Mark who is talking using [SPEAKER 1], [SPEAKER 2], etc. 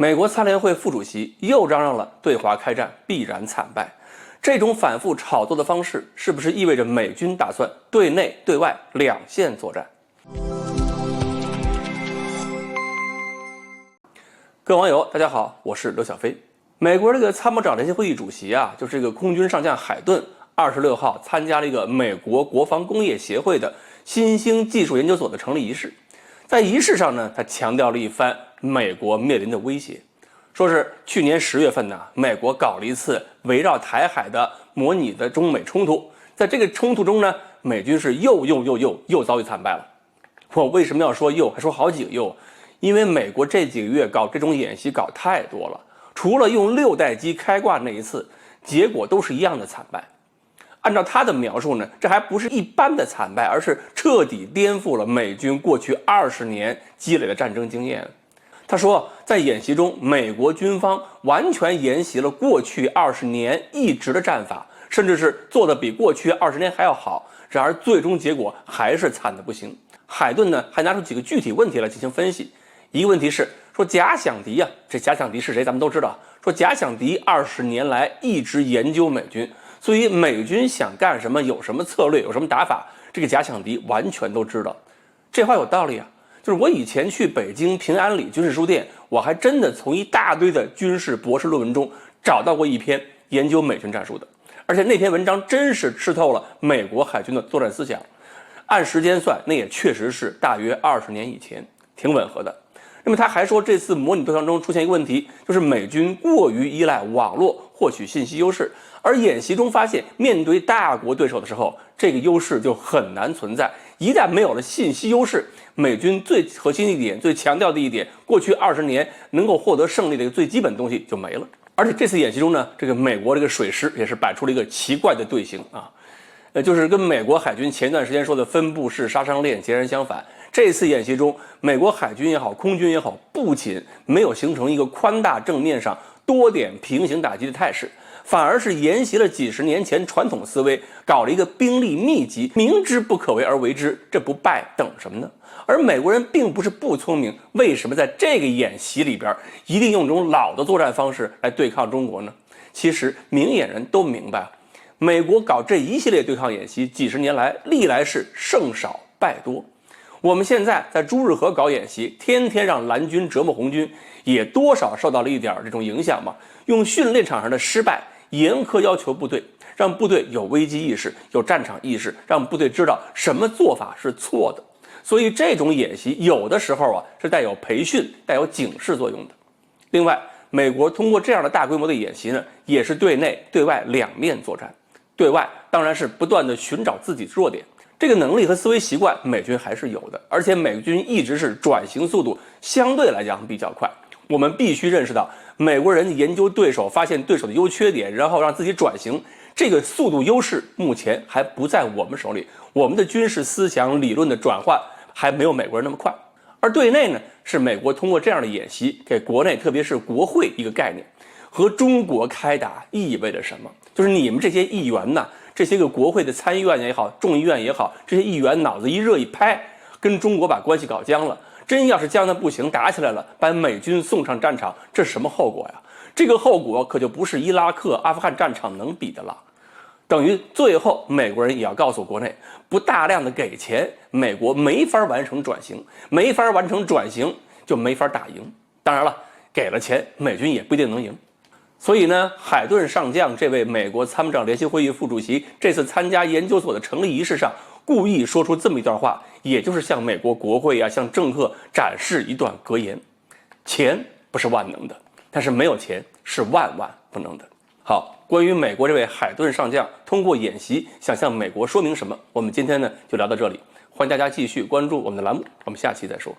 [SPEAKER 1] 美国参联会副主席又嚷嚷了对华开战必然惨败，这种反复炒作的方式，是不是意味着美军打算对内对外两线作战？各位网友，大家好，我是刘小飞。美国这个参谋长联席会议主席啊，就是这个空军上将海顿，26号参加了一个美国国防工业协会的新兴技术研究所的成立仪式。在仪式上呢，他强调了一番美国面临的威胁，说是去年10月份呢，美国搞了一次围绕台海的模拟的中美冲突，在这个冲突中呢，美军是又遭遇惨败了。我为什么要说又，还说好几个又？因为美国这几个月搞这种演习搞太多了，除了用6代机开挂那一次，结果都是一样的惨败。按照他的描述呢，这还不是一般的惨败，而是彻底颠覆了美军过去20年积累的战争经验。他说，在演习中，美国军方完全沿袭了过去20年一直的战法，甚至是做得比过去20年还要好。然而，最终结果还是惨得不行。海顿呢，还拿出几个具体问题来进行分析。一个问题是说假想敌啊，这假想敌是谁咱们都知道。说假想敌20年来一直研究美军，所以美军想干什么，有什么策略，有什么打法，这个假想敌完全都知道。这话有道理啊，就是我以前去北京平安里军事书店，我还真的从一大堆的军事博士论文中找到过一篇研究美军战术的，而且那篇文章真是吃透了美国海军的作战思想。按时间算，那也确实是大约20年以前，挺吻合的。那么他还说，这次模拟对抗中出现一个问题，就是美军过于依赖网络获取信息优势，而演习中发现，面对大国对手的时候，这个优势就很难存在。一旦没有了信息优势，美军最核心的一点、最强调的一点，过去20年能够获得胜利的一个最基本东西就没了。而且这次演习中呢，这个美国这个水师也是摆出了一个奇怪的队形啊，就是跟美国海军前段时间说的分布式杀伤链截然相反。这次演习中，美国海军也好，空军也好，不仅没有形成一个宽大正面上多点平行打击的态势，反而是沿袭了几十年前传统思维，搞了一个兵力密集，明知不可为而为之，这不败等什么呢？而美国人并不是不聪明，为什么在这个演习里边一定用这种老的作战方式来对抗中国呢？其实明眼人都明白，美国搞这一系列对抗演习，几十年来历来是胜少败多。我们现在在朱日和搞演习，天天让蓝军折磨红军，也多少受到了一点这种影响嘛。用训练场上的失败严苛要求部队，让部队有危机意识，有战场意识，让部队知道什么做法是错的。所以这种演习有的时候啊是带有培训、带有警示作用的。另外，美国通过这样的大规模的演习呢，也是对内对外两面作战。对外当然是不断的寻找自己的弱点。这个能力和思维习惯，美军还是有的，而且美军一直是转型速度相对来讲比较快。我们必须认识到，美国人研究对手，发现对手的优缺点，然后让自己转型，这个速度优势目前还不在我们手里。我们的军事思想理论的转换还没有美国人那么快。而对内呢，是美国通过这样的演习，给国内特别是国会一个概念，和中国开打意味着什么？就是你们这些议员呢，这些个国会的参议院也好，众议院也好，这些议员脑子一热一拍，跟中国把关系搞僵了。真要是僵得不行，打起来了，把美军送上战场，这什么后果呀？这个后果可就不是伊拉克、阿富汗战场能比的了。等于最后美国人也要告诉国内，不大量的给钱，美国没法完成转型，没法完成转型就没法打赢。当然了，给了钱，美军也不一定能赢。所以呢，海顿上将这位美国参谋长联席会议副主席，这次参加研究所的成立仪式上，故意说出这么一段话，也就是向美国国会向政客展示一段格言：钱不是万能的，但是没有钱是万万不能的。好，关于美国这位海顿上将通过演习想向美国说明什么，我们今天呢就聊到这里。欢迎大家继续关注我们的栏目，我们下期再说。